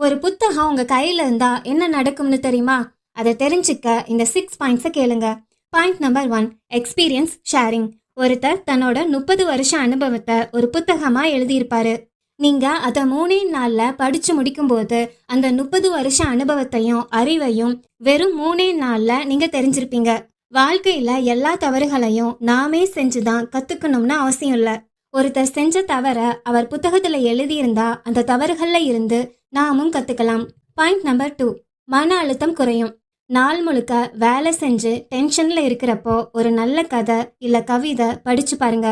ஒரு புத்தகம் உங்க கையில இருந்தா என்ன நடக்கும்னு தெரியுமா? அதை தெரிஞ்சுக்க இந்த 6 பாயிண்ட்ஸை கேளுங்க. Point number 1, experience sharing. ஒருத்தர் தன்னோட 30 வருஷ அனுபவத்தை ஒரு புத்தகமா எழுதியிருப்பாரு. நீங்க அதை 3 நாள்ல படிச்சு முடிக்கும் போது அந்த 30 வருஷ அனுபவத்தையும் அறிவையும் வெறும் 3 நாள்ல நீங்க தெரிஞ்சிருப்பீங்க. வாழ்க்கையில எல்லா தவறுகளையும் நாமே செஞ்சுதான் கத்துக்கணும்னு அவசியம் இல்ல. ஒருத்தர் செஞ்ச தவற அவர் புத்தகத்துல எழுதியிருந்தா அந்த தவறுகள்ல இருந்து நாமும் கத்துக்கலாம். பாயிண்ட் நம்பர் 2, மன அழுத்தம் குறையும். நாள் முழுக்க வேலை செஞ்சு டென்ஷன்ல இருக்கிறப்போ ஒரு நல்ல கதை இல்ல கவிதை படிச்சு பாருங்க.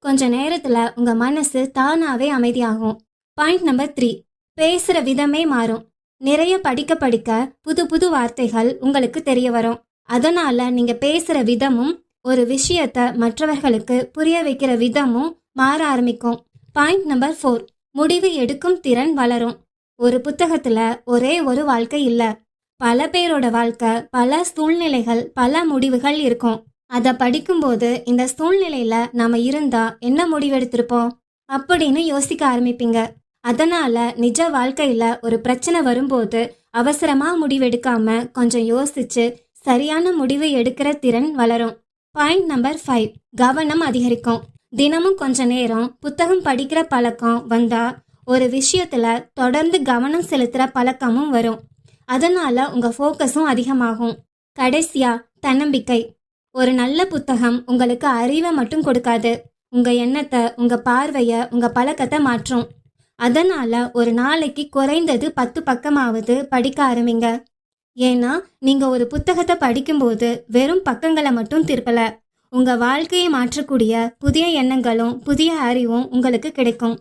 கொஞ்ச நேரத்துல உங்க மனசு தானாவே அமைதியாகும். பாயிண்ட் நம்பர் 3, பேசுற விதமே மாறும். நிறைய படிக்க படிக்க புது புது வார்த்தைகள் உங்களுக்கு தெரிய வரும். அதனால நீங்க பேசுற விதமும் ஒரு விஷயத்த மற்றவர்களுக்கு புரிய வைக்கிற விதமும் மாற ஆரம்பிக்கும். பாயிண்ட் நம்பர் 4, முடிவு எடுக்கும் திறன் வளரும். ஒரு புத்தகத்துல ஒரே ஒரு வாழ்க்கை இல்ல, பல பேரோட வாழ்க்கை, பல சூழ்நிலைகள், பல முடிவுகள் இருக்கும். அதை படிக்கும்போது இந்த சூழ்நிலையில நாம இருந்தா என்ன முடிவெடுத்திருப்போம் அப்படின்னு யோசிக்க ஆரம்பிப்பீங்க. அதனால நிஜ வாழ்க்கையில ஒரு பிரச்சனை வரும்போது அவசரமா முடிவெடுக்காம கொஞ்சம் யோசிச்சு சரியான முடிவு எடுக்கிற திறன் வளரும். பாயிண்ட் நம்பர் 5, கவனம் அதிகரிக்கும். தினமும் கொஞ்ச நேரம் புத்தகம் படிக்கிற பழக்கம் வந்தா ஒரு விஷயத்துல தொடர்ந்து கவனம் செலுத்துற பழக்கமும் வரும். அதனால உங்க ஃபோக்கஸும் அதிகமாகும். கடைசியா தன்னம்பிக்கை. ஒரு நல்ல புத்தகம் உங்களுக்கு அறிவை மட்டும் கொடுக்காது, உங்க எண்ணத்தை, உங்க பார்வைய, உங்க பழக்கத்தை மாற்றும். அதனால ஒரு நாளைக்கு குறைந்தது 10 பக்கமாவது படிக்க ஆரம்பிங்க. ஏன்னா நீங்க ஒரு புத்தகத்தை படிக்கும்போது வெறும் பக்கங்களை மட்டும் திருப்பல, உங்க வாழ்க்கையை மாற்றக்கூடிய புதிய எண்ணங்களும் புதிய அறிவும் உங்களுக்கு கிடைக்கும்.